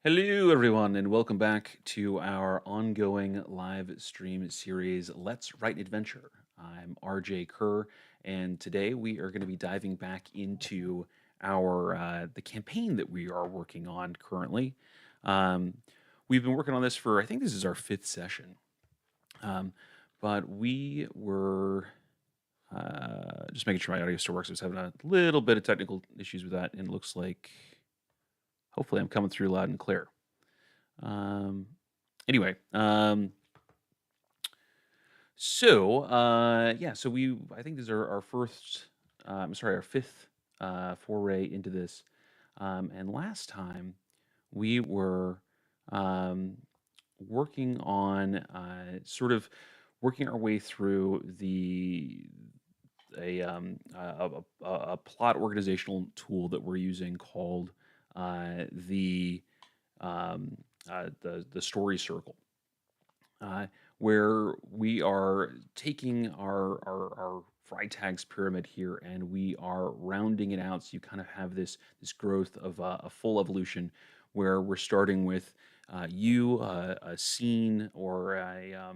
Hello, everyone, and welcome back to our ongoing live stream series, Let's Write Adventure. I'm RJ Kerr, and today we are going to be diving back into our the campaign that we are working on currently. Um, we've been working on this for I think this is our fifth session, um, but we were just making sure my audio still works. I was having a little bit of technical issues with that, and it looks like hopefully I'm coming through loud and clear. Um, anyway, so I think these are our first, I'm sorry, our fifth foray into this. And last time we were um, working on sort of working our way through a plot organizational tool that we're using called the um, the story circle, uh, where we are taking our Freitags pyramid here and we are rounding it out. So you kind of have this growth of a full evolution, where we're starting with a scene or a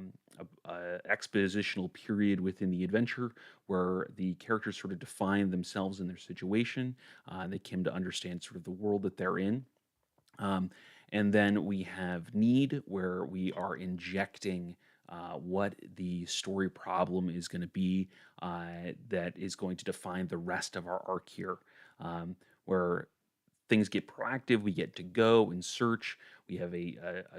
expositional period within the adventure where the characters sort of define themselves and their situation. They came to understand sort of the world that they're in. Um, and then we have need, where we are injecting what the story problem is going to be, that is going to define the rest of our arc here. Where things get proactive, we get to go and search. We have a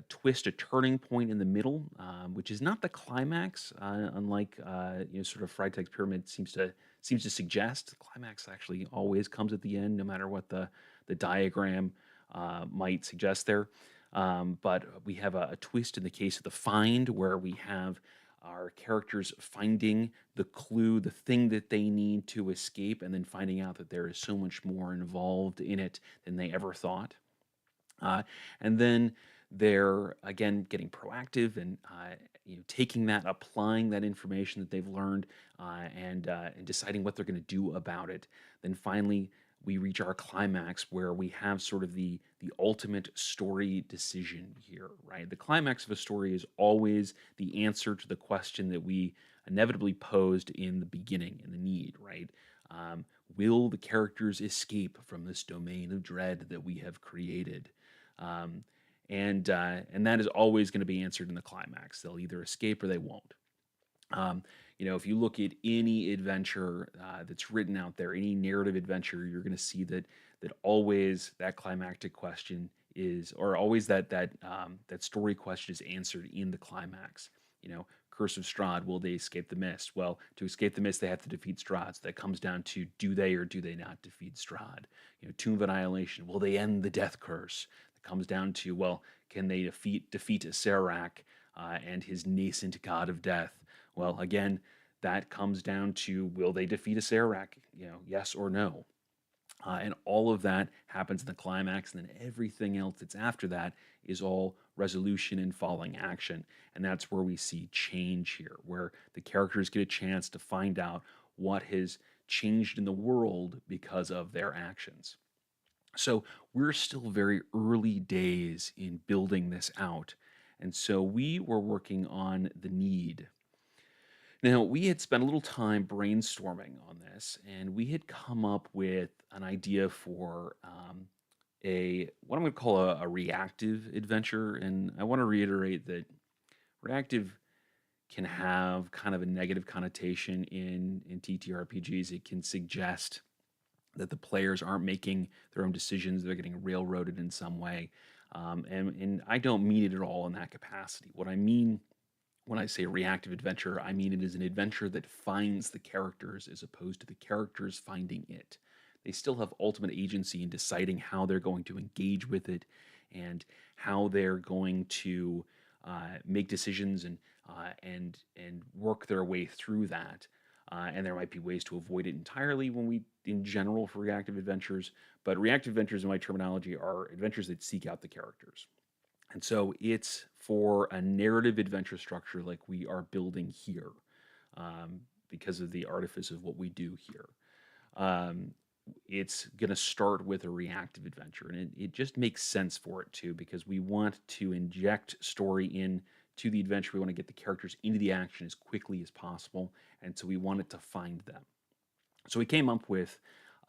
twist, a turning point in the middle, which is not the climax, unlike sort of Freitag's pyramid seems to suggest. The climax actually always comes at the end, no matter what the diagram might suggest there. But we have a twist in the case of the find, where we have our characters finding the clue, the thing that they need to escape, and then finding out that there is so much more involved in it than they ever thought. And then they're again getting proactive and taking that, applying that information that they've learned, and deciding what they're going to do about it. Then finally, we reach our climax, where we have sort of the ultimate story decision here, right? The climax of a story is always the answer to the question that we inevitably posed in the beginning, in the need, right? Um, will the characters escape from this domain of dread that we have created? Um, and that is always going to be answered in the climax. They'll either escape or they won't. Um, if you look at any adventure that's written out there, any narrative adventure, you're going to see that always that climactic question is, or always that story question is answered in the climax. Curse of Strahd, will they escape the mist? Well, to escape the mist, they have to defeat Strahd. So that comes down to, do they or do they not defeat Strahd? Tomb of Annihilation, will they end the death curse? It comes down to, well, can they defeat Serac and his nascent god of death? Well, again, that comes down to, will they defeat a Serac? Yes or no. And all of that happens in the climax, and then everything else that's after that is all resolution and falling action. And that's where we see change here, where the characters get a chance to find out what has changed in the world because of their actions. So we're still very early days in building this out. And so we were working on the need. Now, we had spent a little time brainstorming on this, and we had come up with an idea for a what I'm going to call a reactive adventure. And I want to reiterate that reactive can have kind of a negative connotation in TTRPGs. It can suggest that the players aren't making their own decisions; they're getting railroaded in some way. And I don't mean it at all in that capacity. What I mean when I say reactive adventure, I mean it is an adventure that finds the characters as opposed to the characters finding it. They still have ultimate agency in deciding how they're going to engage with it and how they're going to make decisions and work their way through that. And there might be ways to avoid it entirely in general, for reactive adventures. But reactive adventures, in my terminology, are adventures that seek out the characters. And so it's for a narrative adventure structure like we are building here, because of the artifice of what we do here. Um, it's going to start with a reactive adventure. And it just makes sense for it too, because we want to inject story in to the adventure. We want to get the characters into the action as quickly as possible. And so we want it to find them. So we came up with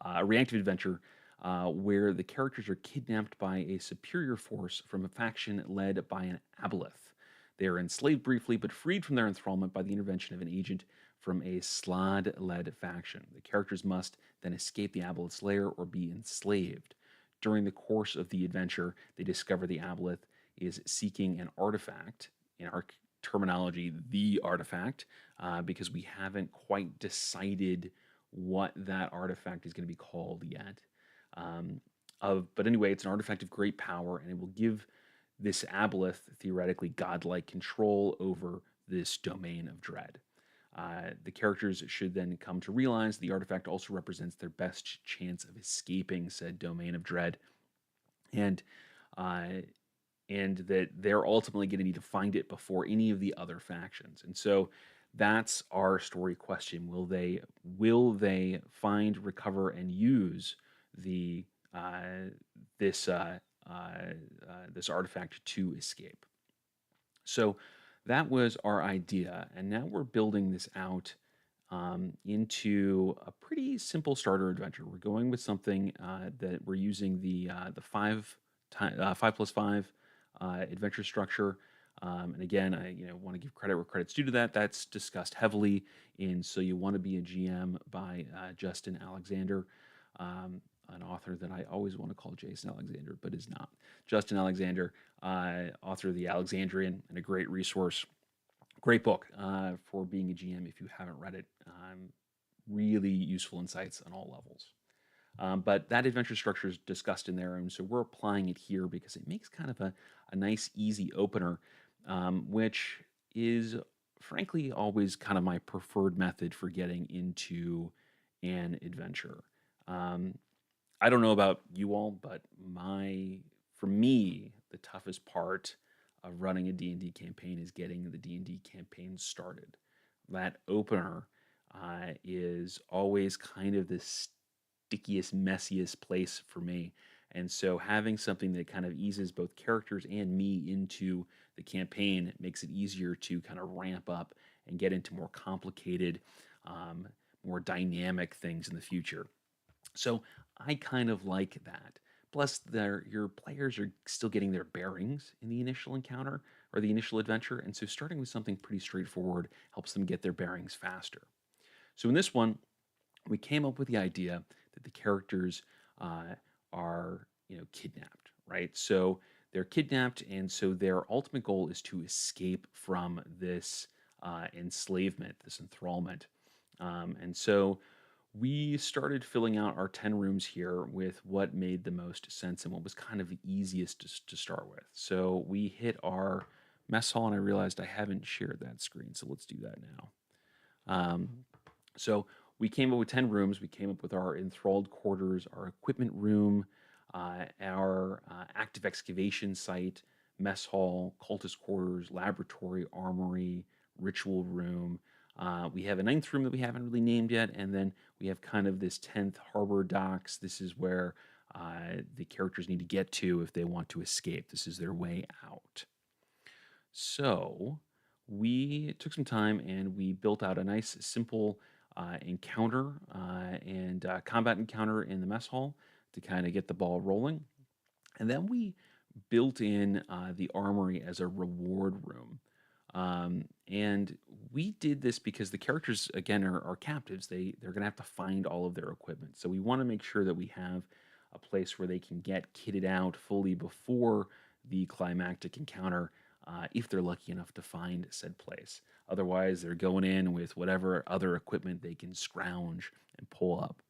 a reactive adventure where the characters are kidnapped by a superior force from a faction led by an aboleth. They are enslaved briefly, but freed from their enthrallment by the intervention of an agent from a Slad led faction. The characters must then escape the aboleth's lair or be enslaved. During the course of the adventure, they discover the aboleth is seeking an artifact, in our terminology, the artifact, because we haven't quite decided what that artifact is going to be called yet. Um, but anyway, it's an artifact of great power, and it will give this aboleth theoretically godlike control over this domain of dread. The characters should then come to realize the artifact also represents their best chance of escaping said domain of dread, and uh, and that they're ultimately going to need to find it before any of the other factions. And so that's our story question: will they find, recover, and use the this this artifact to escape? So that was our idea, and now we're building this out into a pretty simple starter adventure. We're going with something that we're using the 5+5 adventure structure. And again, I want to give credit where credit's due to that. That's discussed heavily in "So You Want to Be a GM" by Justin Alexander, an author that I always want to call Jason Alexander, but is not. Justin Alexander, author of The Alexandrian, and a great resource. Great book for being a GM if you haven't read it. Really useful insights on all levels. But that adventure structure is discussed in there, and so we're applying it here because it makes kind of a nice, easy opener, which is frankly always kind of my preferred method for getting into an adventure. Um, I don't know about you all, but for me, the toughest part of running a D&D campaign is getting the D&D campaign started. That opener is always kind of the stickiest, messiest place for me. And so having something that kind of eases both characters and me into the campaign makes it easier to kind of ramp up and get into more complicated, um, more dynamic things in the future. So I kind of like that. Plus, your players are still getting their bearings in the initial encounter or the initial adventure, and so starting with something pretty straightforward helps them get their bearings faster. So in this one, we came up with the idea that the characters are, kidnapped, right? So they're kidnapped, and so their ultimate goal is to escape from this enslavement, this enthrallment. And so we started filling out our 10 rooms here with what made the most sense and what was kind of the easiest to start with. So we hit our mess hall, and I realized I haven't shared that screen, so let's do that now. Um, so we came up with 10 rooms. We came up with our enthralled quarters, our equipment room, our active excavation site, mess hall, cultist quarters, laboratory, armory, ritual room. We have a ninth room that we haven't really named yet, and then we have kind of this 10th harbor docks. This is where the characters need to get to if they want to escape. This is their way out. So we took some time and we built out a nice, simple encounter and combat encounter in the mess hall to kind of get the ball rolling. And then we built in the armory as a reward room. And we did this because the characters, again, are captives. They're going to have to find all of their equipment. So we want to make sure that we have a place where they can get kitted out fully before the climactic encounter, if they're lucky enough to find said place. Otherwise, they're going in with whatever other equipment they can scrounge and pull up.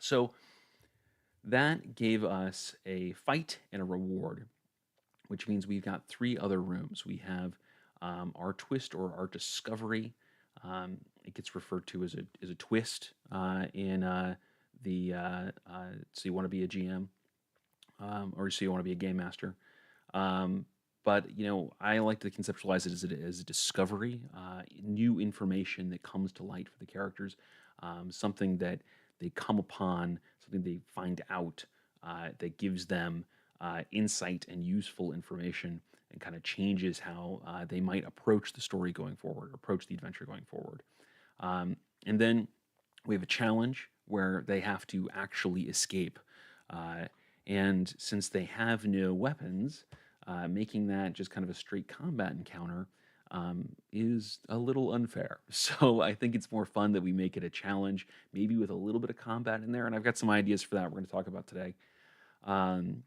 So that gave us a fight and a reward, which means we've got three other rooms. We have our twist or our discovery. It gets referred to as a twist in the so you want to be a GM, or so you want to be a game master. Um, but I like to conceptualize it as a discovery, new information that comes to light for the characters. something that they come upon, something they find out that gives them insight and useful information and kind of changes how they might approach the story going forward, approach the adventure going forward. And then we have a challenge where they have to actually escape. Uh, and since they have no weapons, making that just kind of a straight combat encounter is a little unfair. So I think it's more fun that we make it a challenge, maybe with a little bit of combat in there. And I've got some ideas for that we're going to talk about today. Um,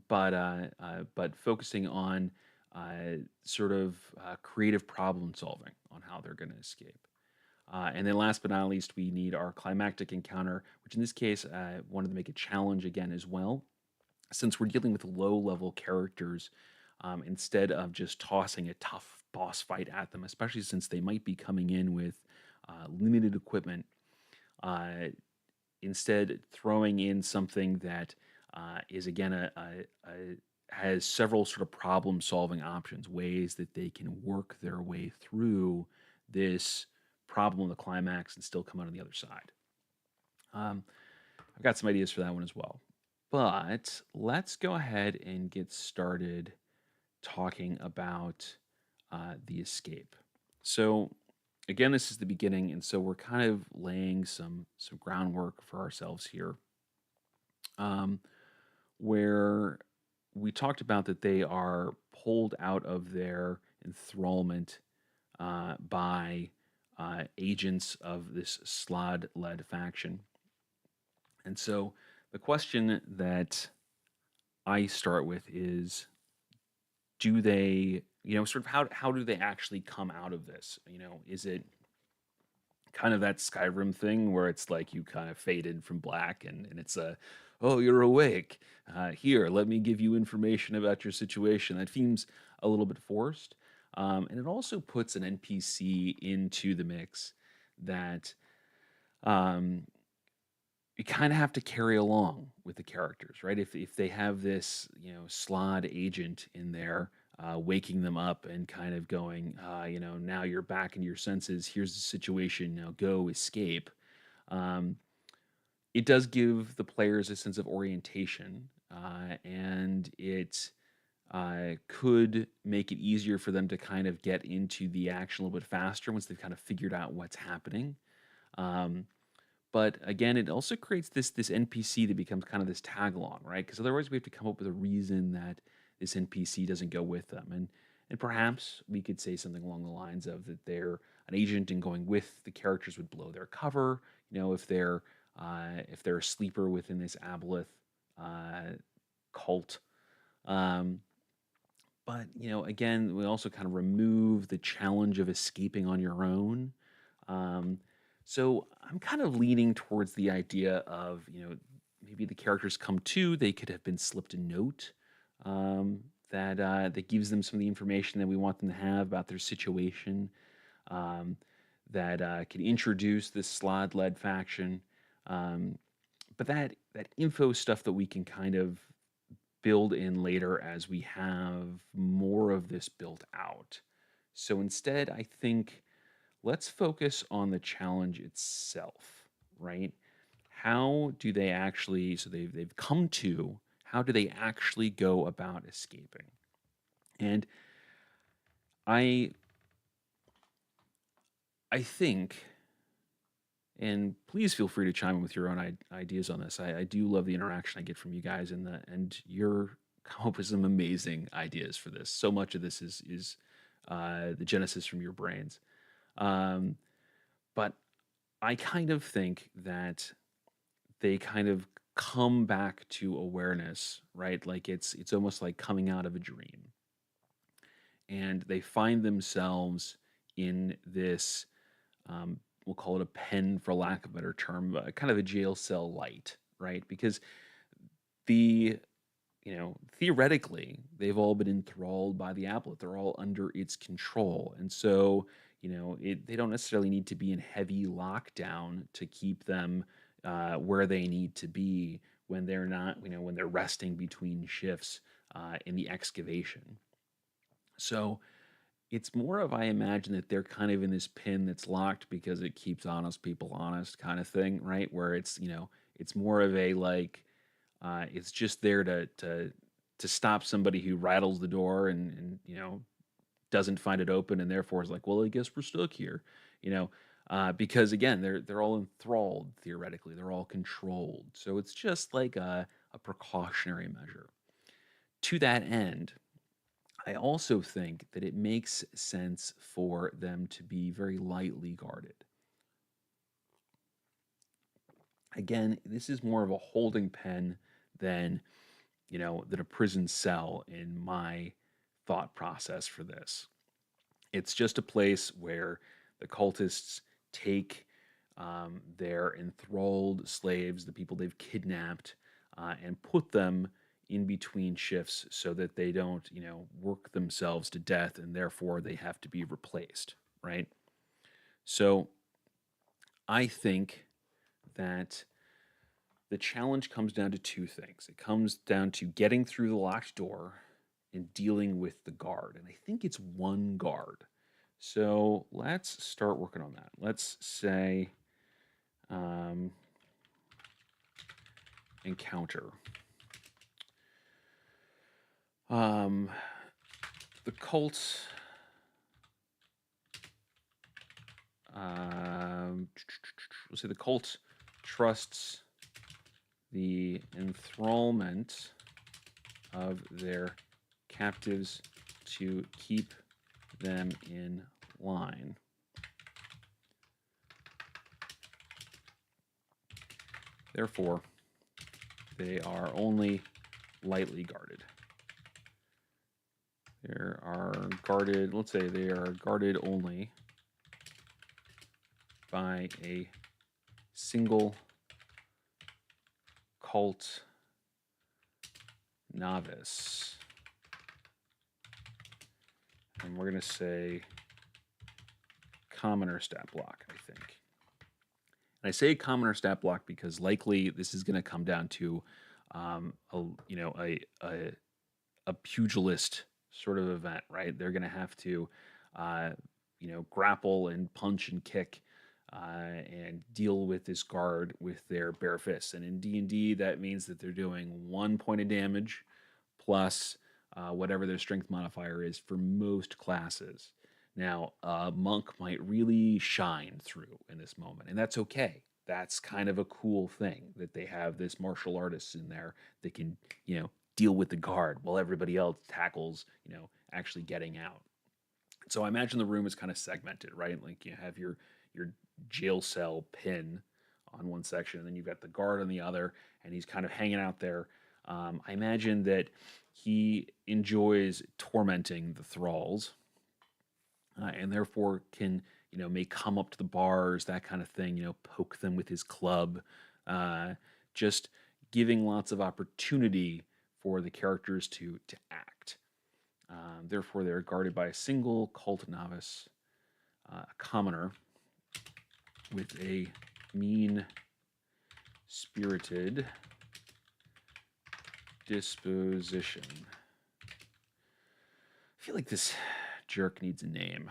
but focusing on sort of creative problem solving on how they're going to escape. And then last but not least, we need our climactic encounter, which in this case, wanted to make a challenge again as well. Since we're dealing with low level characters, instead of just tossing a tough boss fight at them, especially since they might be coming in with limited equipment, uh, instead throwing in something that is again has several sort of problem solving options, ways that they can work their way through this problem of the climax and still come out on the other side. Um, I've got some ideas for that one as well. But let's go ahead and get started talking about the escape. So again, this is the beginning, and so we're kind of laying some groundwork for ourselves here, um, where we talked about that they are pulled out of their enthrallment by agents of this Slod-led faction. And so the question that I start with is, do they, sort of how do they actually come out of this? Is it kind of that Skyrim thing where it's like you kind of faded from black and it's a, oh, you're awake. Here, let me give you information about your situation. That seems a little bit forced. And it also puts an NPC into the mix that um, you kind of have to carry along with the characters, right? If they have this, slod agent in there, waking them up and kind of going, now you're back in your senses. Here's the situation. Now go escape. Um, it does give the players a sense of orientation, and it could make it easier for them to kind of get into the action a little bit faster once they've kind of figured out what's happening. Um, but again, it also creates this NPC that becomes kind of this tag along, right? Because otherwise, we have to come up with a reason that this NPC doesn't go with them, and perhaps we could say something along the lines of that they're an agent and going with the characters would blow their cover. If they're a sleeper within this Aboleth cult. Um, but again, we also kind of remove the challenge of escaping on your own. Um, so I'm kind of leaning towards the idea of, maybe the characters come to, they could have been slipped a note that gives them some of the information that we want them to have about their situation, um, that can introduce this Slod-led faction. Um, but that info stuff that we can kind of build in later as we have more of this built out. So instead, I think let's focus on the challenge itself, right? How do they actually, so they've come to, how do they actually go about escaping? And I I think, and please feel free to chime in with your own ideas on this. I do love the interaction I get from you guys, and you're come up with some amazing ideas for this. So much of this is the genesis from your brains. Um, but I kind of think that they kind of come back to awareness, right? Like it's almost like coming out of a dream, and they find themselves in this, we'll call it a pen for lack of a better term, kind of a jail cell light, right? Because the theoretically, they've all been enthralled by the applet. They're all under its control. And so, they don't necessarily need to be in heavy lockdown to keep them where they need to be when they're not, when they're resting between shifts in the excavation. So It's more of I imagine that they're kind of in this pin that's locked because it keeps honest people honest kind of thing, right? Where it's, it's more of a like it's just there to stop somebody who rattles the door and doesn't find it open and therefore is like, well, I guess we're stuck here, you know, because again, they're all enthralled theoretically, they're all controlled, so it's just like a precautionary measure. To that end, I also think that it makes sense for them to be very lightly guarded. Again, this is more of a holding pen than than a prison cell in my thought process for this. It's just a place where the cultists take their enthralled slaves, the people they've kidnapped, and put them in between shifts so that they don't, work themselves to death and therefore they have to be replaced, right? So I think that the challenge comes down to two things. It comes down to getting through the locked door and dealing with the guard. And I think it's one guard. So let's start working on that. Let's say um, encounter. Um, the cult. Let's say the cult trusts the enthrallment of their captives to keep them in line. Therefore, they are only lightly guarded. They are guarded, let's say they are guarded only by a single cult novice. And we're going to say commoner stat block, I think. And I say commoner stat block because likely this is going to come down to a pugilist sort of event, right? They're going to have to, uh, grapple and punch and kick and deal with this guard with their bare fists. And in D&D, that means that they're doing 1 point of damage plus whatever their strength modifier is for most classes. Now, a monk might really shine through in this moment, and that's okay. That's kind of a cool thing that they have this martial artist in there that can, deal with the guard while everybody else tackles, actually getting out. So I imagine the room is kind of segmented, right? Like you have your jail cell pin on one section, and then you've got the guard on the other, and he's kind of hanging out there. I imagine that he enjoys tormenting the thralls, and therefore can may come up to the bars, that kind of thing. Poke them with his club, just giving lots of opportunity for the characters to act. Therefore, they're guarded by a single cult novice, a commoner with a mean spirited disposition. I feel like this jerk needs a name.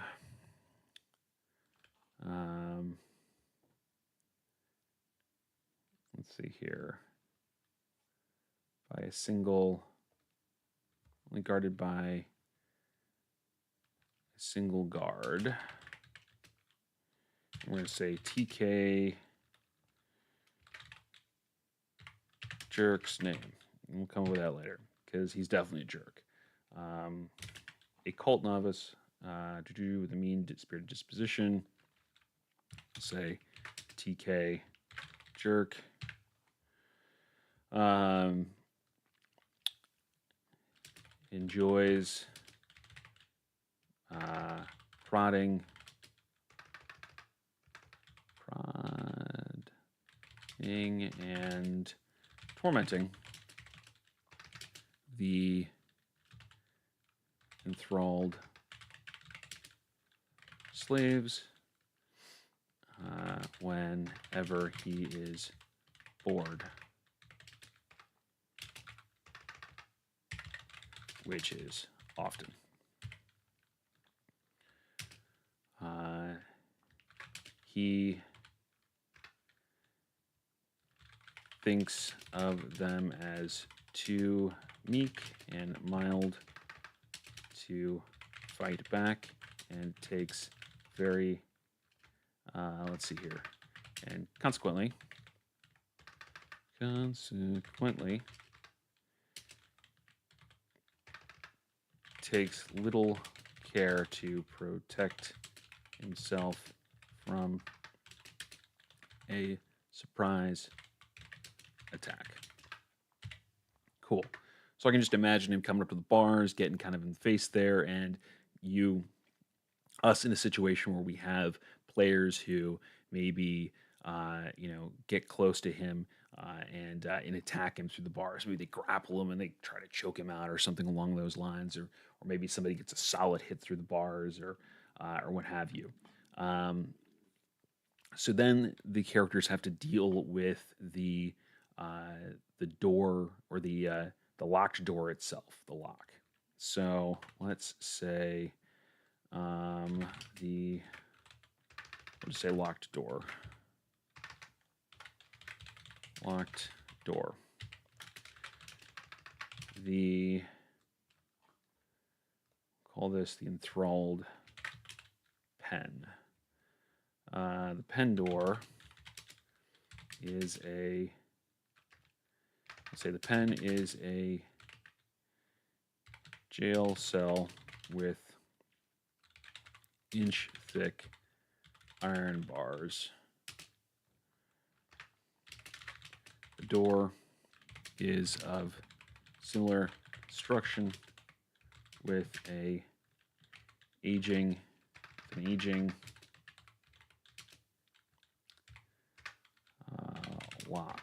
Let's see here. By a single, only guarded by a single guard. We're going to say TK jerk's name. And we'll come up with that later because he's definitely a jerk. A cult novice to do with a mean spirited disposition. Say TK jerk. Enjoys prodding and tormenting the enthralled slaves whenever he is bored, which is often. he thinks of them as too meek and mild to fight back and takes very, let's see here, and consequently, takes little care to protect himself from a surprise attack. Cool. So I can just imagine him coming up to the bars, getting kind of in the face there, and us in a situation where we have players who maybe get close to him and attack him through the bars. Maybe they grapple him and they try to choke him out or something along those lines, or maybe somebody gets a solid hit through the bars or what have you. So then the characters have to deal with the door or the locked door itself, the lock. So let's say we'll just say locked door. Locked door. Call this the enthralled pen. The pen door is let's say the pen is a jail cell with inch-thick iron bars. The door is of similar construction with an aging lock.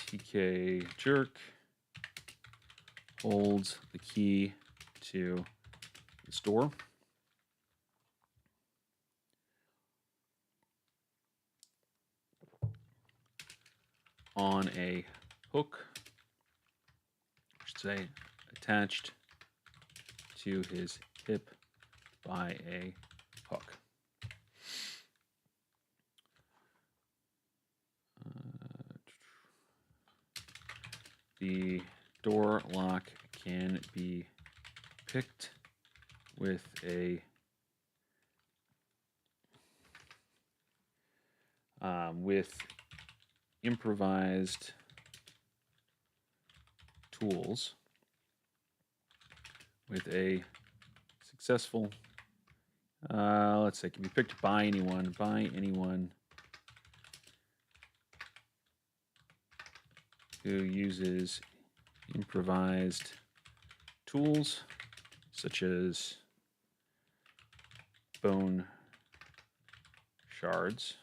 TK Jerk holds the key to this door. On a hook, I should say, attached to his hip by a hook. The door lock can be picked with with improvised tools with a successful, let's say, can be picked by anyone who uses improvised tools such as bone shards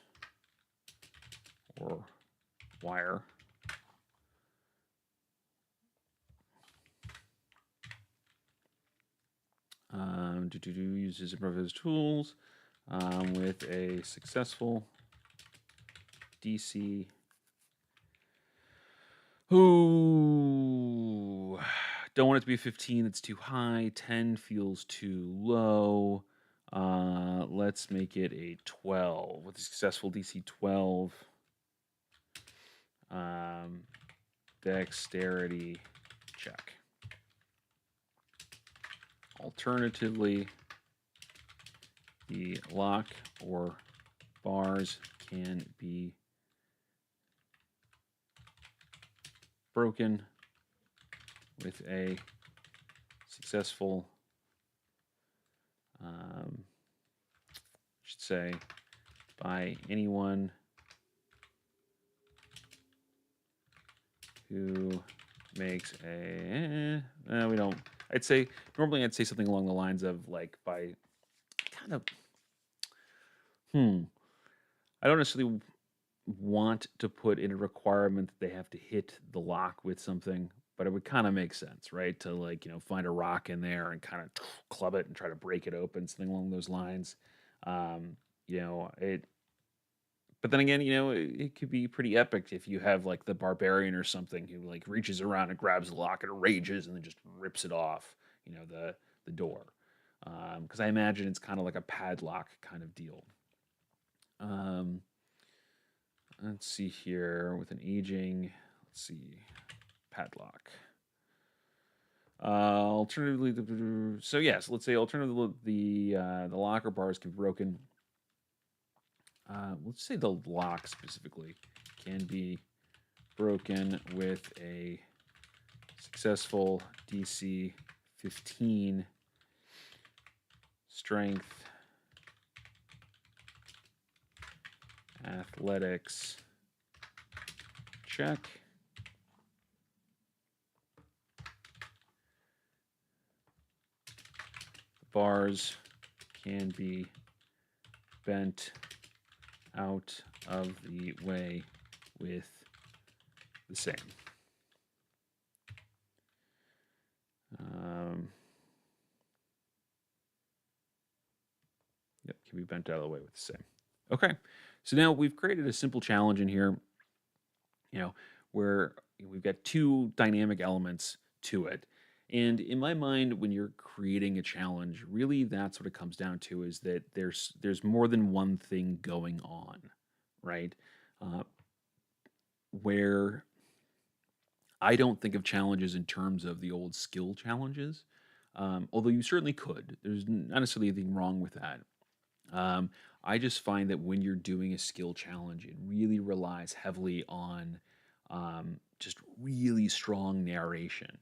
or wire. Uses improvised tools with a successful DC. Ooh, don't want it to be 15. That's too high. 10 feels too low. Let's make it a 12 with a successful DC 12. Dexterity check. Alternatively, the lock or bars can be broken with a successful, I should say, by anyone who makes a, we don't, I'd say, normally I'd say something along the lines of like by kind of, I don't necessarily want to put in a requirement that they have to hit the lock with something, but it would kind of make sense, right? To like, find a rock in there and kind of club it and try to break it open, something along those lines. It But then again, it could be pretty epic if you have like the barbarian or something who like reaches around and grabs the lock and rages and then just rips it off, the door. Because I imagine it's kind of like a padlock kind of deal. Um, let's see here with an aging. Let's see, padlock. Alternatively, so yes, let's say alternatively the locker bars can be broken. Let's say the lock specifically can be broken with a successful DC 15 strength athletics check. Bars can be bent out of the way with the same. Yep, can be bent out of the way with the same. Okay, so now we've created a simple challenge in here, where we've got two dynamic elements to it. And in my mind, when you're creating a challenge, really that's what it comes down to is that there's more than one thing going on, right? Uh, where I don't think of challenges in terms of the old skill challenges, although you certainly could. There's not necessarily anything wrong with that. Um, I just find that when you're doing a skill challenge, it really relies heavily on just really strong narration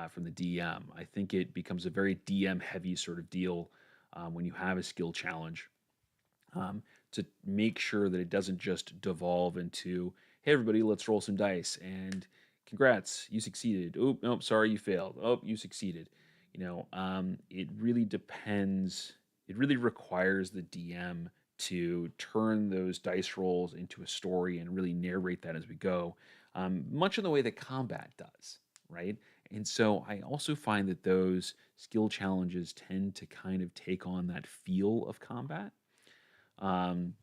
from the DM. I think it becomes a very DM heavy sort of deal when you have a skill challenge, um, to make sure that it doesn't just devolve into, hey, everybody, let's roll some dice and congrats, you succeeded. Oh, nope, sorry, you failed. Oh, you succeeded. It really depends. It really requires the DM to turn those dice rolls into a story and really narrate that as we go, much in the way that combat does, right? And so I also find that those skill challenges tend to kind of take on that feel of combat, um,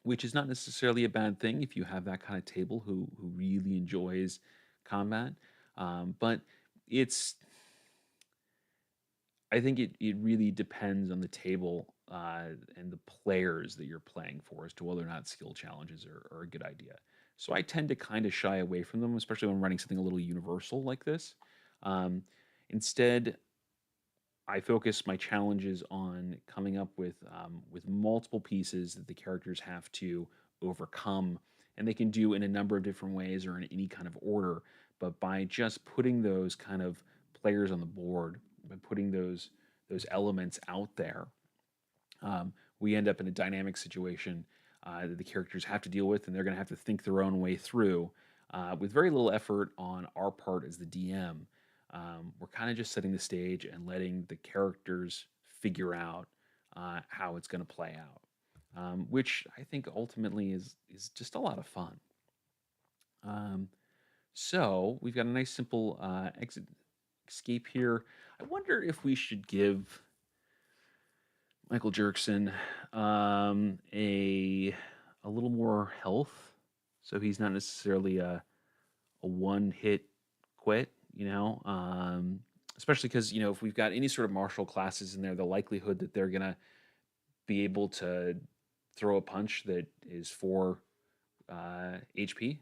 which is not necessarily a bad thing if you have that kind of table who really enjoys combat. But it's I think it really depends on the table and the players that you're playing for as to whether or not skill challenges are a good idea. So I tend to kind of shy away from them, especially when running something a little universal like this. Um, Instead, I focus my challenges on coming up with multiple pieces that the characters have to overcome, and they can do in a number of different ways or in any kind of order. But by just putting those kind of players on the board, by putting those elements out there, we end up in a dynamic situation that the characters have to deal with, and they're going to have to think their own way through with very little effort on our part as the DM. We're kind of just setting the stage and letting the characters figure out how it's going to play out, which I think ultimately is just a lot of fun. Um, so we've got a nice simple exit escape here. I wonder if we should give Michael Jerkson a little more health, so he's not necessarily a one hit quit. Especially because if we've got any sort of martial classes in there, the likelihood that they're gonna be able to throw a punch that is 4 HP,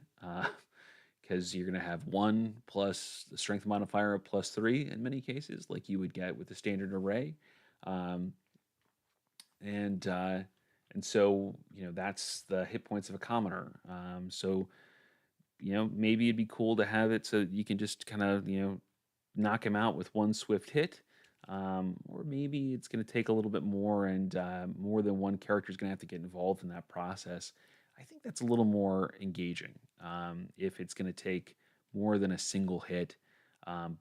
because you're going to have 1 plus the strength modifier of +3 in many cases, like you would get with the standard array. Um, and uh, and so that's the hit points of a commoner. So maybe it'd be cool to have it so you can just kind of knock him out with one swift hit. Or maybe it's going to take a little bit more, and more than one character is going to have to get involved in that process. I think that's a little more engaging if it's going to take more than a single hit, um,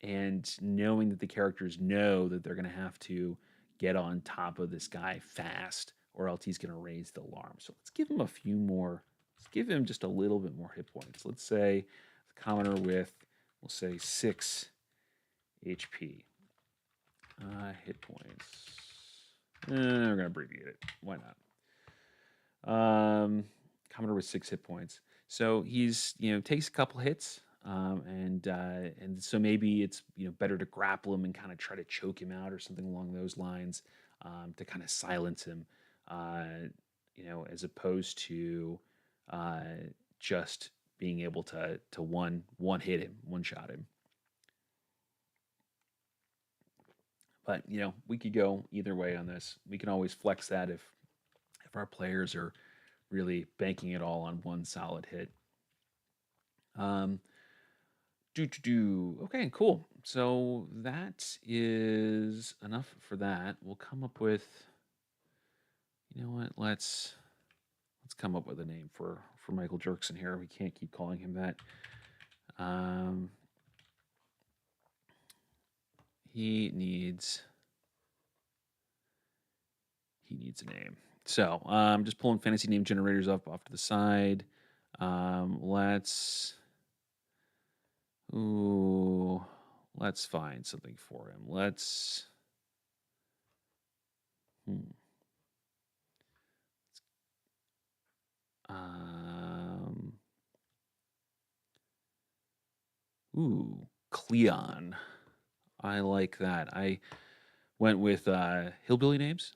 and knowing that the characters know that they're going to have to get on top of this guy fast, or else he's going to raise the alarm. So let's give him a few more. Let's give him just a little bit more hit points. Let's say the commoner with, we'll say 6 HP. Hit points. We're going to abbreviate it. Why not? Um, Commodore with 6 hit points. So he's takes a couple hits, and so maybe it's better to grapple him and kind of try to choke him out or something along those lines, to kind of silence him, as opposed to uh, just being able to one hit him, one shot him. But we could go either way on this. We can always flex that if our players are really banking it all on one solid hit. Um, do. Okay, cool. So that is enough for that. We'll come up with. You know what? Let's come up with a name for Michael Jerkson here. We can't keep calling him that. Um, he needs he needs a name. So just pulling fantasy name generators up off to the side. Let's Ooh, let's find something for him. Hmm. Um, Cleon. I like that. I went with hillbilly names,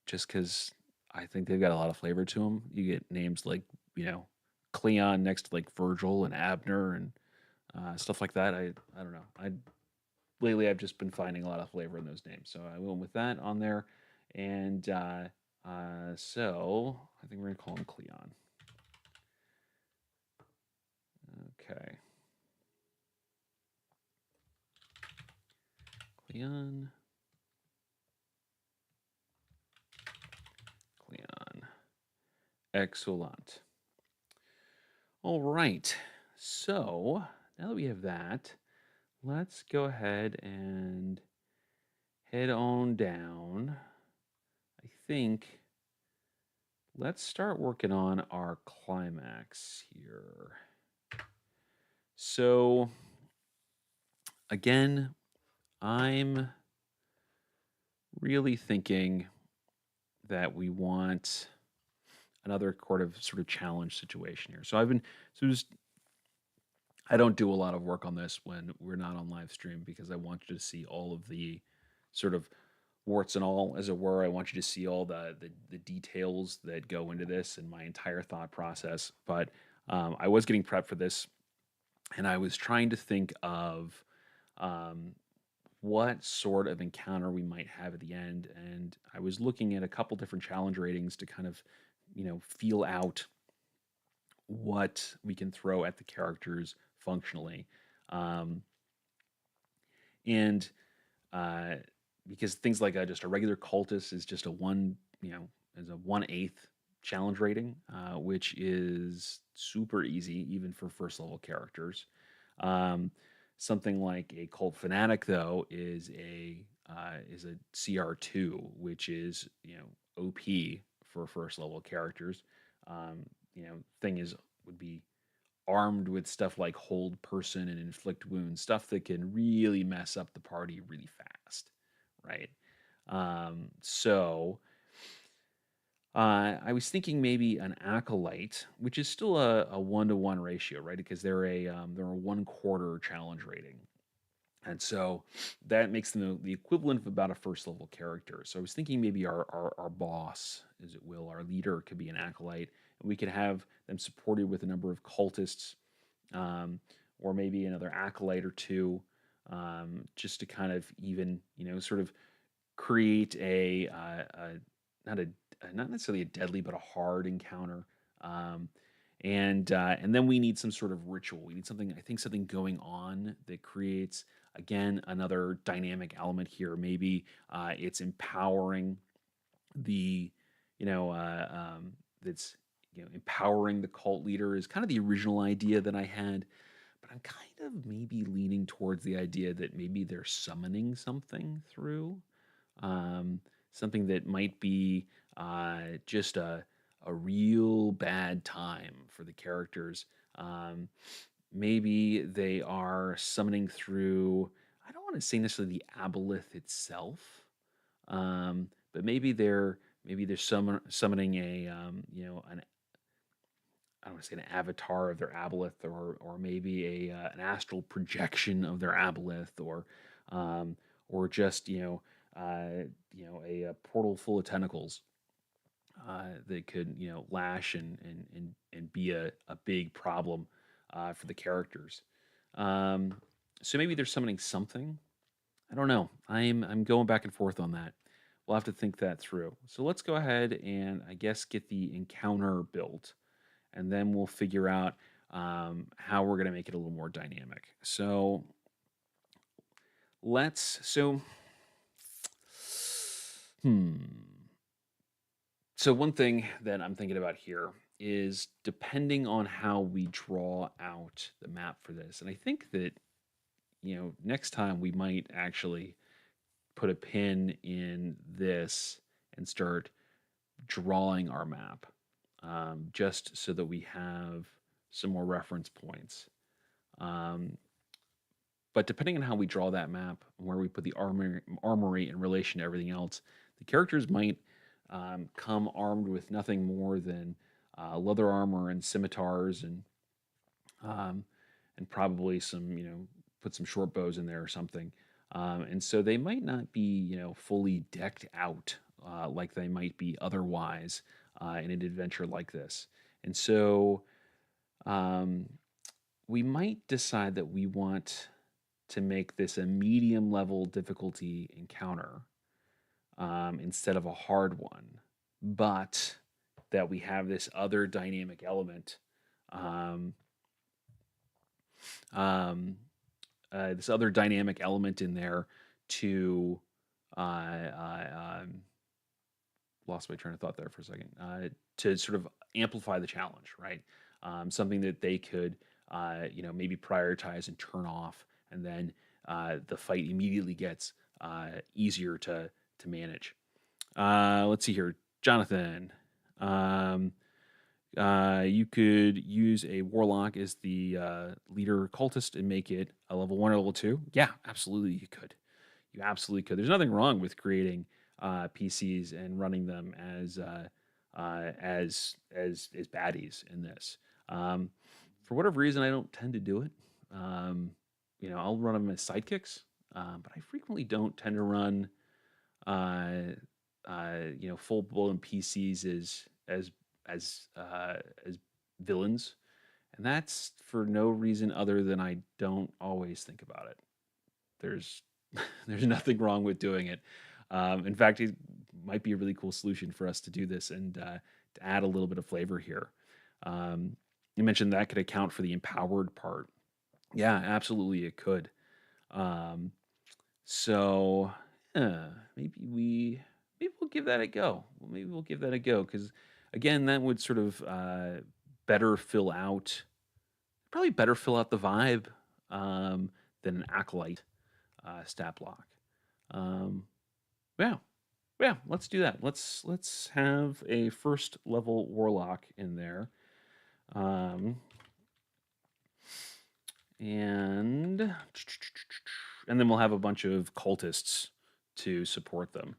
just because I think they've got a lot of flavor to them. You get names like you know Cleon next to like Virgil and Abner and stuff like that. I don't know. I lately I've just been finding a lot of flavor in those names, so I went with that on there, and so I think we're gonna call him Cleon. Okay, Cleon, Cleon, excellent. All right, so now that we have that, let's go ahead and head on down. I think let's start working on our climax here. So again, I'm really thinking that we want another sort of challenge situation here. So I've been so just I don't do a lot of work on this when we're not on live stream because I want you to see all of the sort of warts and all, as it were. I want you to see all the details that go into this and my entire thought process. But I was getting prepped for this, and I was trying to think of um, what sort of encounter we might have at the end. And I was looking at a couple different challenge ratings to kind of, feel out what we can throw at the characters functionally. Um, and uh, because things like just a regular cultist is just a one, is a 1/8 challenge rating, which is super easy even for first level characters. Um, Something like a cult fanatic though is a CR2, which is OP for first level characters. Thing is would be armed with stuff like hold person and inflict wounds, stuff that can really mess up the party really fast, right? So I was thinking maybe an acolyte, which is still a 1-to-1 ratio, right? Because they're a 1/4 challenge rating, and so that makes them the equivalent of about a first level character. So I was thinking maybe our boss, as it will, our leader could be an acolyte, and we could have them supported with a number of cultists, um, or maybe another acolyte or two, just to kind of even, sort of create not a not necessarily a deadly but a hard encounter. Um, and then we need some sort of ritual. We need something, I think, something going on that creates again another dynamic element here. Maybe it's empowering the you know that's empowering the cult leader is kind of the original idea that I had, but I'm kind of maybe leaning towards the idea that maybe they're summoning something through, um, something that might be just a real bad time for the characters. Um, Maybe they are summoning through, I don't want to say necessarily the aboleth itself, but maybe they're maybe they're summoning a an I don't want to say an avatar of their aboleth, or maybe an astral projection of their aboleth, um, or just a portal full of tentacles that could lash and be a big problem for the characters. Um, so maybe they're summoning something. I don't know. I'm going back and forth on that. We'll have to think that through. So let's go ahead and I guess get the encounter built, and then we'll figure out how we're going to make it a little more dynamic. So let's so hmm. So one thing that I'm thinking about here is depending on how we draw out the map for this, and I think that next time we might actually put a pin in this and start drawing our map, just so that we have some more reference points. Um, but depending on how we draw that map, and where we put the armory in relation to everything else, the characters might come armed with nothing more than leather armor and scimitars, um, and probably some, put some short bows in there or something. And so they might not be, fully decked out like they might be otherwise in an adventure like this. And so um, we might decide that we want to make this a medium level difficulty encounter instead of a hard one, but that we have this other dynamic element, um, um, in there to lost my train of thought there for a second. To sort of amplify the challenge, right? Something that they could, maybe prioritize and turn off, and then the fight immediately gets easier to manage. Let's see here, Jonathan. Um, you could use a warlock as the leader cultist and make it a level 1 or level 2. Yeah, absolutely, you could. You absolutely could. There's nothing wrong with creating PCs and running them as baddies in this. Um, for whatever reason, I don't tend to do it. Um, I'll run them as sidekicks, but I frequently don't tend to run uh, full blown PCs as villains, and that's for no reason other than I don't always think about it. There's there's nothing wrong with doing it. In fact, it might be a really cool solution for us to do this and to add a little bit of flavor here. You mentioned that could account for the empowered part. Yeah, absolutely, it could. Um, so yeah, maybe we'll give that a go. Well, maybe we'll give that a go because again, that would sort of better fill out, probably better fill out the vibe um, than an acolyte stat block. Um, yeah, yeah. Let's do that. Let's have a first level warlock in there, um, and and then we'll have a bunch of cultists to support them.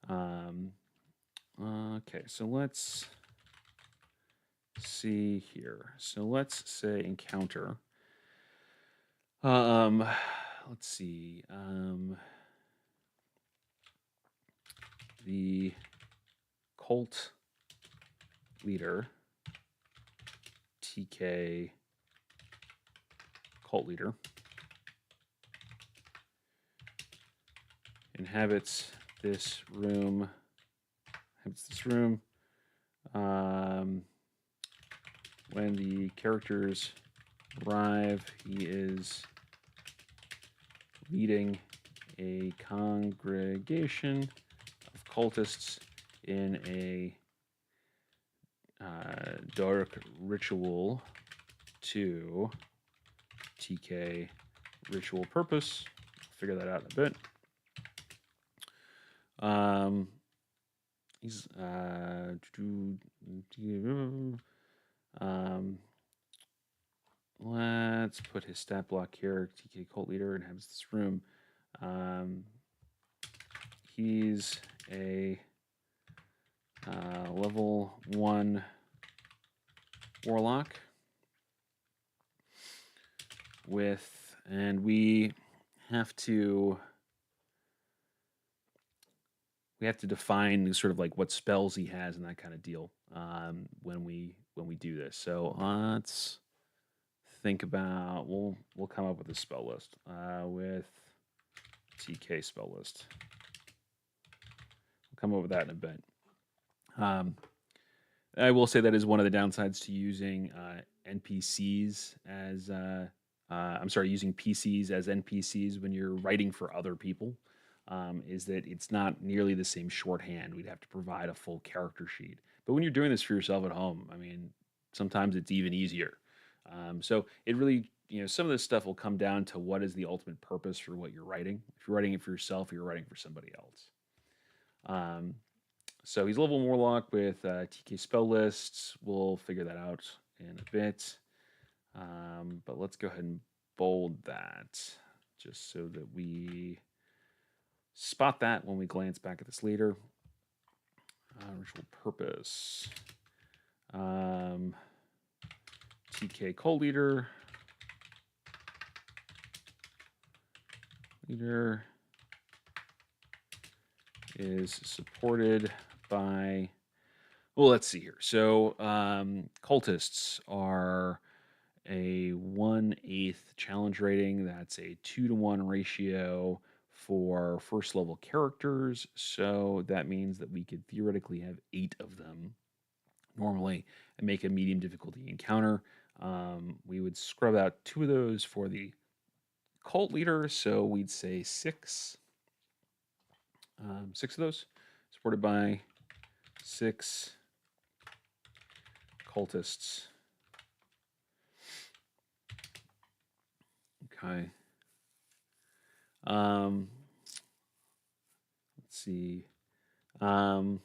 Um, okay, so let's see here. So let's say encounter. Um, let's see. The cult leader, TK cult leader, inhabits this room. When the characters arrive, he is leading a congregation of cultists in a dark ritual to TK ritual purpose. Figure that out in a bit. He's let's put his stat block here. TK cult leader inhabits this room. He's a level 1 warlock with, and we have to define sort of like what spells he has and that kind of deal when we do this. So let's think about, we'll come up with a spell list with TK spell list. We'll come up with that in a bit. I will say that is one of the downsides to using NPCs as I'm sorry, using PCs as NPCs when you're writing for other people, is that it's not nearly the same shorthand. We'd have to provide a full character sheet. But when you're doing this for yourself at home, I mean, sometimes it's even easier. So it really, some of this stuff will come down to what is the ultimate purpose for what you're writing. If you're writing it for yourself, or you're writing for somebody else. Um, so he's level warlock with TK spell lists. We'll figure that out in a bit. But let's go ahead and bold that just so that we spot that when we glance back at this later. Ritual purpose. TK cult leader. Leader is supported by, well, let's see here. So cultists are a 1/8 challenge rating. That's a 2-to-1 ratio for first level characters. So that means that we could theoretically have 8 of them normally and make a medium difficulty encounter. We would scrub out 2 of those for the cult leader. So we'd say 6. 6 of those supported by 6 cultists. Okay. Let's see. Let's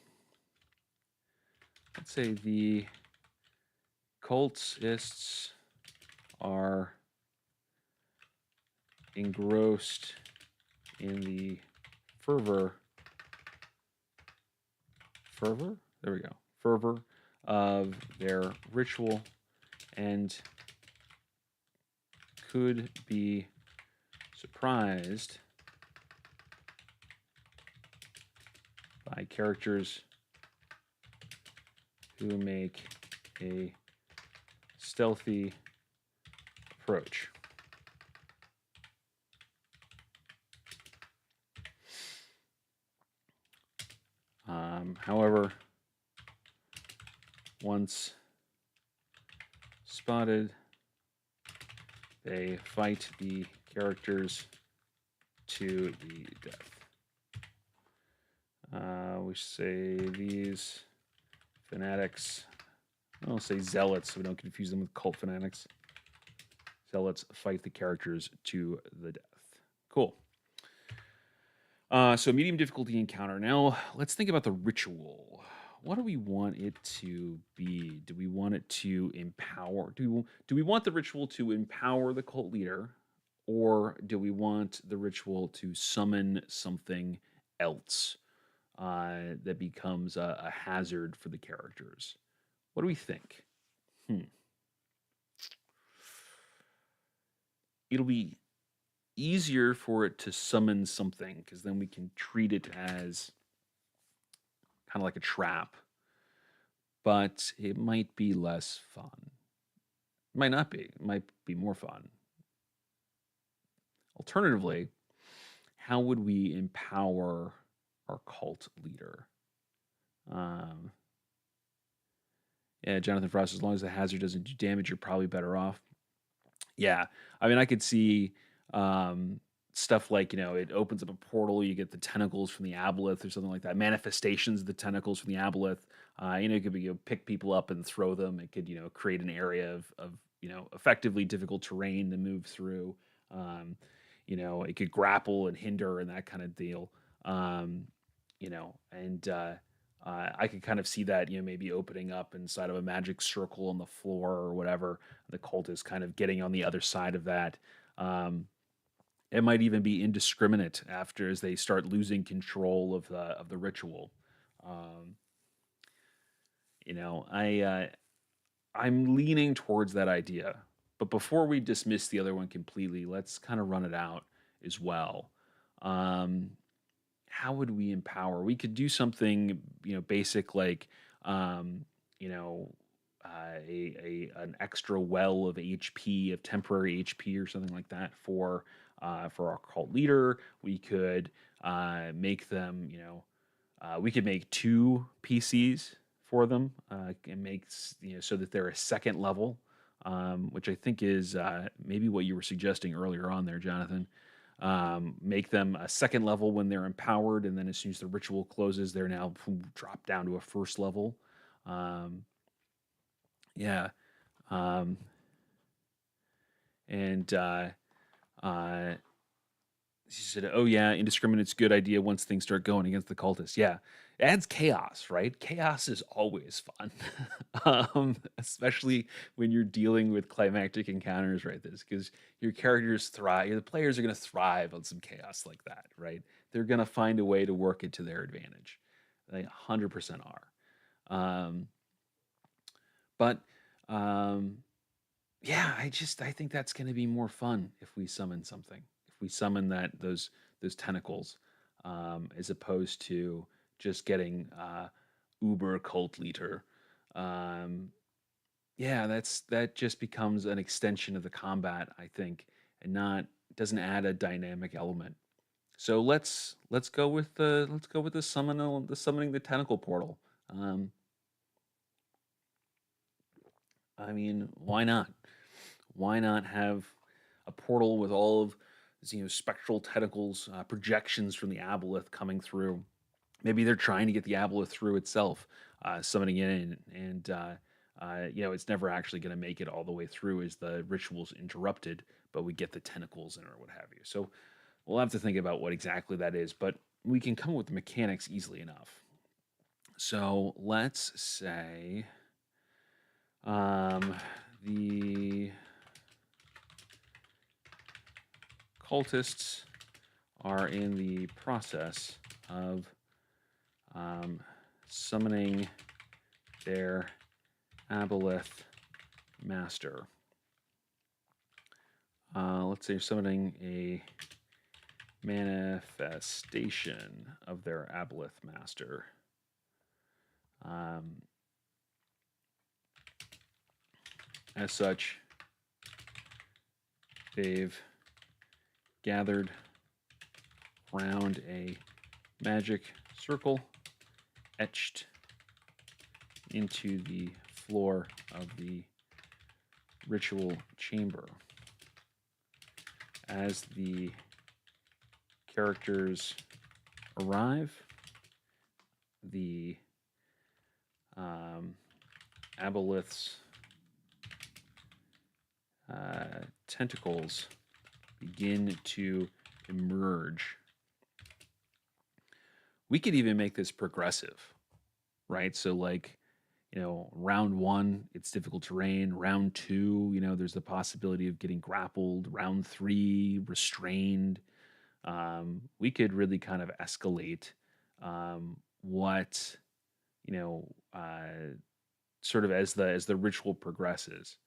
say the cultists are engrossed in the fervor. There we go. Fervor of their ritual and could be surprised by characters who make a stealthy approach. However, once spotted, they fight the characters to the death. We say these fanatics, I'll say zealots so we don't confuse them with cult fanatics. Zealots fight the characters to the death. Cool. So medium difficulty encounter. Now let's think about the ritual. What do we want it to be? Do we want it to empower? Do we want the ritual to empower the cult leader, or do we want the ritual to summon something else that becomes a hazard for the characters? What do we think? It'll be easier for it to summon something because then we can treat it as kind of like a trap, but it might be less fun. It might not be. It might be more fun. Alternatively, how would we empower our cult leader? Yeah, Jonathan Frost, as long as the hazard doesn't do damage, you're probably better off. Yeah, I mean, I could see stuff like, it opens up a portal, you get the tentacles from the aboleth or something like that, manifestations of the tentacles from the aboleth. It could be, pick people up and throw them. It could, create an area of effectively difficult terrain to move through. It could grapple and hinder and that kind of deal. And I could kind of see that, maybe opening up inside of a magic circle on the floor or whatever. The cult is kind of getting on the other side of that. It might even be indiscriminate after as they start losing control of the ritual. I'm leaning towards that idea. But before we dismiss the other one completely, let's kind of run it out as well. Um, how would we empower? We could do something, basic like, um, you know, an extra well of HP, of temporary HP or something like that for our cult leader. We could make them, we could make two PCs for them and make so that they're a second level, which I think is maybe what you were suggesting earlier on there, Jonathan. Make them a second level when they're empowered, and then as soon as the ritual closes, they're now drop down to a first level. Um, yeah, um, and uh, she said, "Oh yeah, indiscriminate's a good idea once things start going against the cultists." Yeah, it adds chaos, right? Chaos is always fun, especially when you're dealing with climactic encounters like this, because your characters thrive. The players are going to thrive on some chaos like that, right? They're going to find a way to work it to their advantage. They 100% are. But um, yeah, I think that's going to be more fun if we summon something. If we summon those tentacles, as opposed to just getting Uber cult leader. Um, yeah, that just becomes an extension of the combat, I think, and not doesn't add a dynamic element. So let's go with the summoning the tentacle portal. Um, I mean, why not? Why not have a portal with all of spectral tentacles, projections from the aboleth coming through? Maybe they're trying to get the aboleth through itself, summoning it in, and it's never actually going to make it all the way through as the ritual's interrupted, but we get the tentacles in or what have you. So we'll have to think about what exactly that is, but we can come up with the mechanics easily enough. So let's say um, the cultists are in the process of um, summoning their aboleth master. Let's say summoning a manifestation of their aboleth master. Um, as such, they've gathered round a magic circle etched into the floor of the ritual chamber. As the characters arrive, the aboleth's tentacles begin to emerge. We could even make this progressive, right? So, like, round one, it's difficult terrain. Round two, there's the possibility of getting grappled. Round three, restrained. We could really kind of escalate what, you know, sort of as the ritual progresses.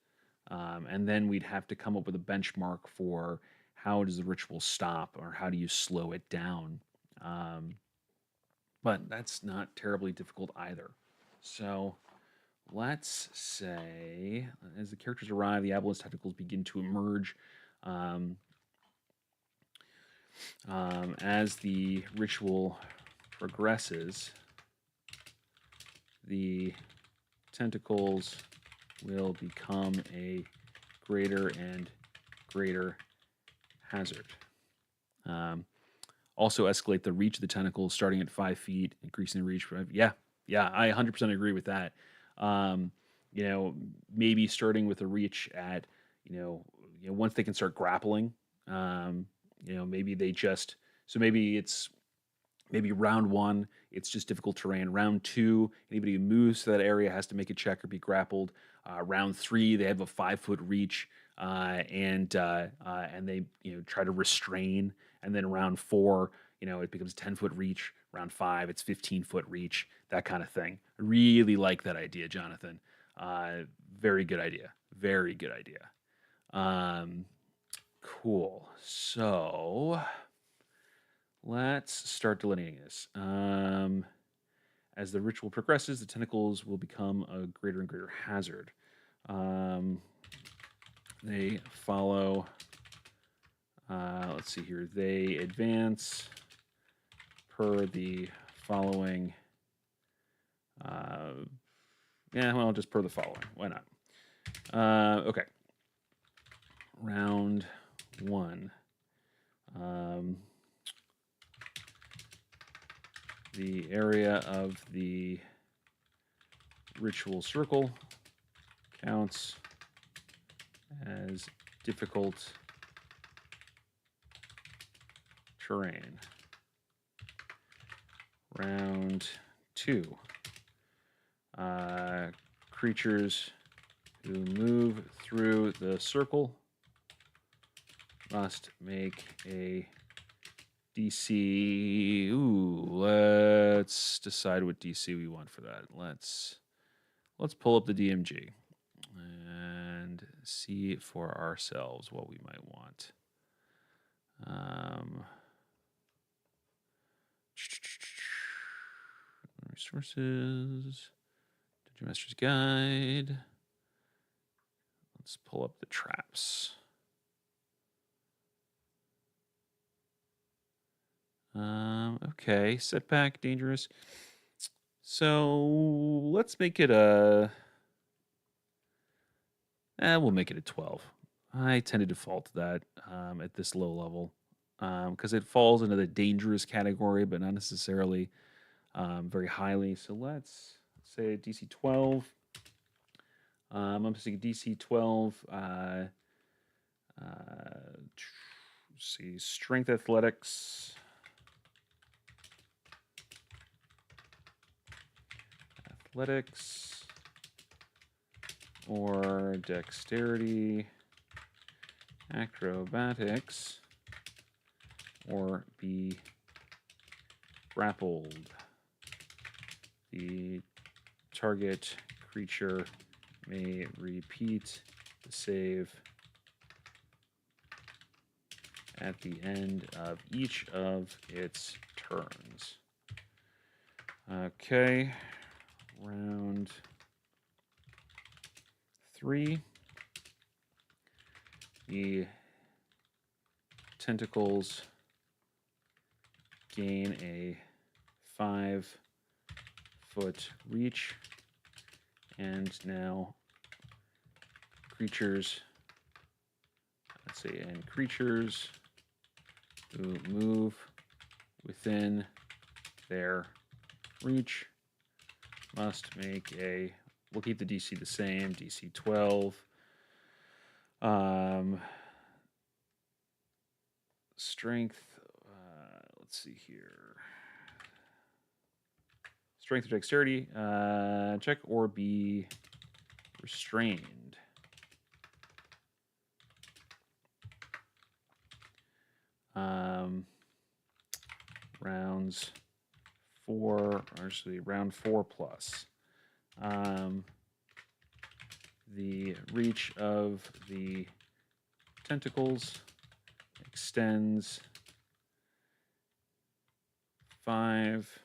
And then we'd have to come up with a benchmark for how does the ritual stop or how do you slow it down. Um, but that's not terribly difficult either. So let's say, as the characters arrive, the aboleth tentacles begin to emerge. Um, as the ritual progresses, the tentacles will become a greater and greater hazard. Um, Also, escalate the reach of the tentacles, starting at 5 feet, increasing the reach. Yeah, I 100% agree with that. Um, you know, maybe starting with a reach at, once they can start grappling, maybe they just, so maybe round one, it's just difficult terrain. Round two, anybody who moves to that area has to make a check or be grappled. Round three, they have a 5 foot reach, and they try to restrain. And then round four, it becomes 10 foot reach. Round 5, it's 15-foot reach, that kind of thing. I really like that idea, Jonathan. Very good idea. Very good idea. Um, cool. So let's start delineating this. As the ritual progresses, the tentacles will become a greater and greater hazard. They follow. Let's see here. They advance per the following. Just per the following. Why not? Okay. Round 1. The area of the ritual circle counts as difficult terrain. Round 2. Creatures who move through the circle must make a DC. Ooh, let's decide what DC we want for that. Let's pull up the DMG and see for ourselves what we might want. Resources, Dungeon Master's Guide. Let's pull up the traps. Okay, setback, dangerous. So let's make it a. We'll make it a 12. I tend to default to that at this low level because it falls into the dangerous category, but not necessarily very highly. So let's say DC 12. I'm thinking DC 12. Let's see, strength athletics. Athletics or dexterity, acrobatics, or be grappled. The target creature may repeat the save at the end of each of its turns. Okay, round 3. The tentacles gain a 5-foot reach, and now creatures, creatures who move within their reach must make a. We'll keep the DC the same, DC 12. Strength. Let's see here. Strength or dexterity check or be restrained. Rounds 4, actually round 4 plus. The reach of the tentacles extends 5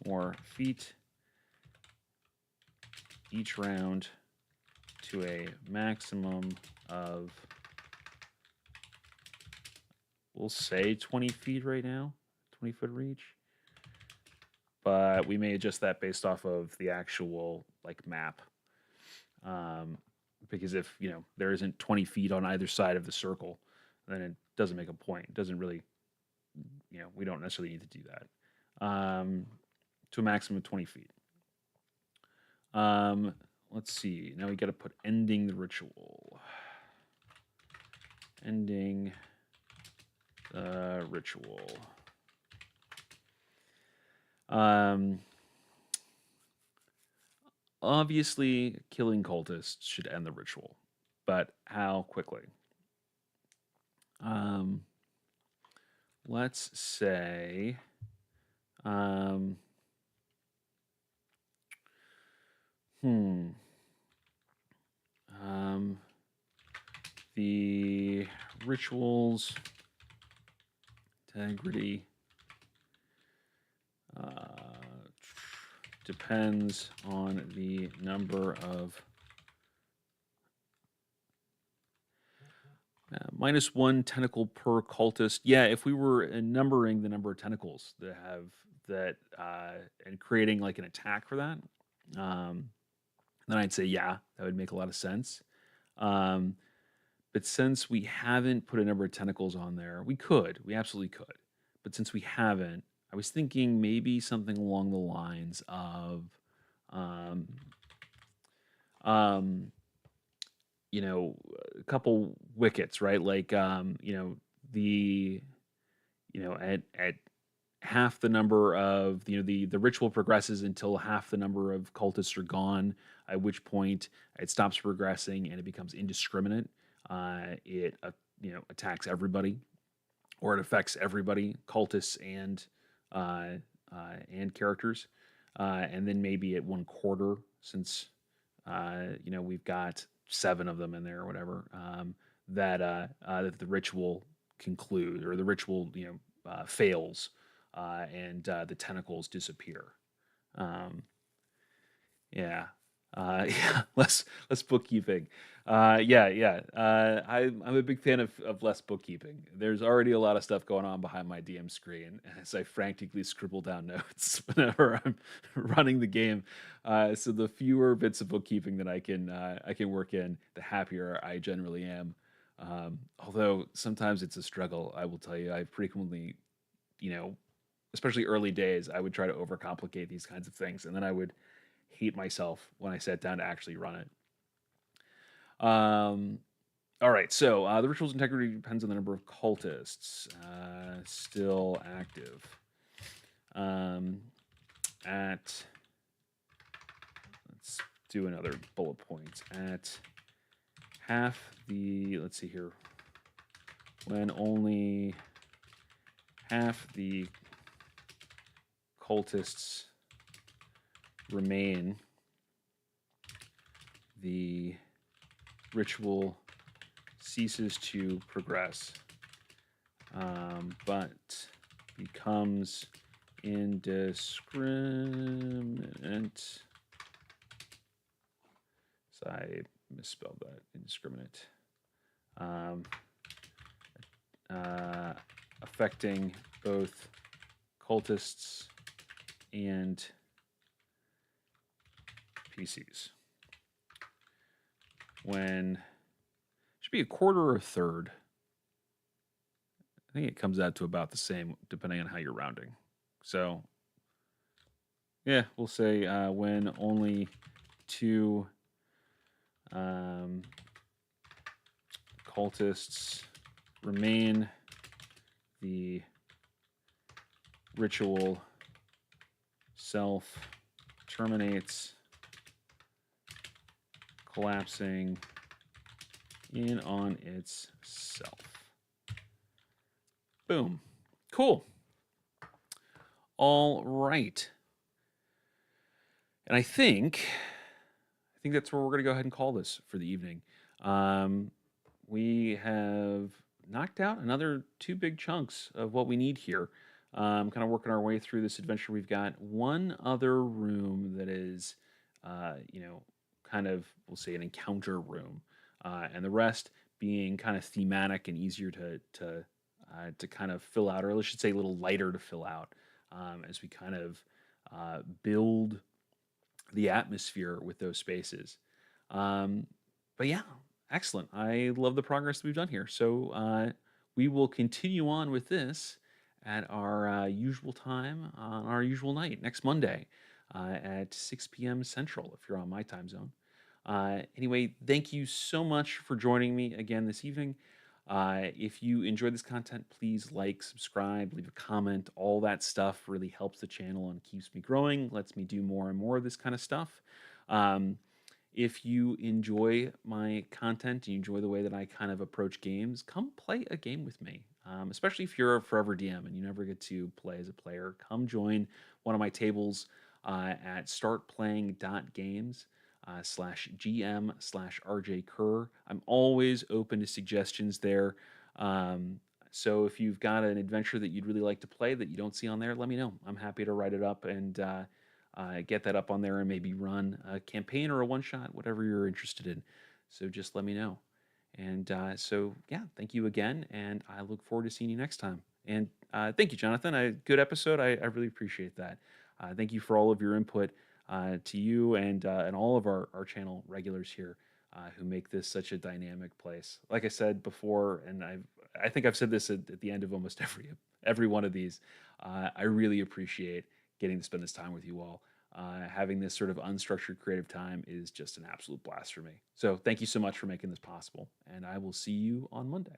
more feet each round to a maximum of, we'll say 20 feet right now, 20-foot reach. But we may adjust that based off of the actual map. Because if there isn't 20 feet on either side of the circle, then it doesn't make a point. It doesn't really, we don't necessarily need to do that. To a maximum of 20 feet. Let's see. Now we got to put ending the ritual. Ending the ritual. Obviously, killing cultists should end the ritual, but how quickly? Let's say Um, hmm. Um, the rituals integrity uh, depends on the number of -1 tentacle per cultist. Yeah, if we were numbering the number of tentacles that have that and creating like an attack for that, um, then I'd say yeah, that would make a lot of sense. Um, but since we haven't put a number of tentacles on there, we could, we absolutely could. But since we haven't, I was thinking maybe something along the lines of, um, um, you know, a couple wickets, right? Like, the at half the number of the ritual progresses until half the number of cultists are gone, at which point it stops progressing and it becomes indiscriminate. It attacks everybody, or it affects everybody, cultists uh, and characters. And then maybe at 1/4, since we've got 7 of them in there or whatever, that the ritual conclude, or the ritual fails, and the tentacles disappear. Um, yeah. Yeah, less bookkeeping. Yeah. I'm a big fan of less bookkeeping. There's already a lot of stuff going on behind my DM screen as I frantically scribble down notes whenever I'm running the game. So the fewer bits of bookkeeping that I can work in, the happier I generally am. Although sometimes it's a struggle, I will tell you. I frequently, you know, especially early days, I would try to overcomplicate these kinds of things, and then I would hate myself when I sat down to actually run it. All right, so the ritual's integrity depends on the number of cultists still active. Um, at let's do another bullet point. At half the, let's see here, when only half the cultists remain, the ritual ceases to progress, but becomes indiscriminate. So I misspelled that. Indiscriminate. Um, Affecting both cultists and PCs. When should be 1/4 or 1/3. I think it comes out to about the same depending on how you're rounding. So yeah, we'll say when only 2 um, cultists remain, the ritual self terminates, collapsing in on itself. Boom. Cool. All right. And I think that's where we're going to go ahead and call this for the evening. Um, we have knocked out another 2 big chunks of what we need here. Kind of working our way through this adventure. We've got one other room that is, kind of, we'll say, an encounter room, and the rest being kind of thematic and easier to kind of fill out, or I should say, a little lighter to fill out, as we kind of build the atmosphere with those spaces. Um, but yeah, excellent. I love the progress that we've done here. So we will continue on with this at our usual time on our usual night next Monday at 6 p.m. Central, if you're on my time zone. Anyway, thank you so much for joining me again this evening. If you enjoyed this content, please like, subscribe, leave a comment. All that stuff really helps the channel and keeps me growing, lets me do more and more of this kind of stuff. Um, if you enjoy my content, you enjoy the way that I kind of approach games, come play a game with me. especially if you're a forever DM and you never get to play as a player. Come join one of my tables at startplaying.games slash GM slash RJ Kerr. I'm always open to suggestions there. Um, so if you've got an adventure that you'd really like to play that you don't see on there, let me know. I'm happy to write it up and get that up on there and maybe run a campaign or a one shot, whatever you're interested in. So just let me know. And yeah, thank you again, and I look forward to seeing you next time. And thank you, Jonathan. Good episode. I really appreciate that. Thank you for all of your input to you and all of our channel regulars here who make this such a dynamic place. Like I said before, and I think I've said this at the end of almost every one of these. I really appreciate getting to spend this time with you all. Having this sort of unstructured creative time is just an absolute blast for me. So thank you so much for making this possible, and I will see you on Monday.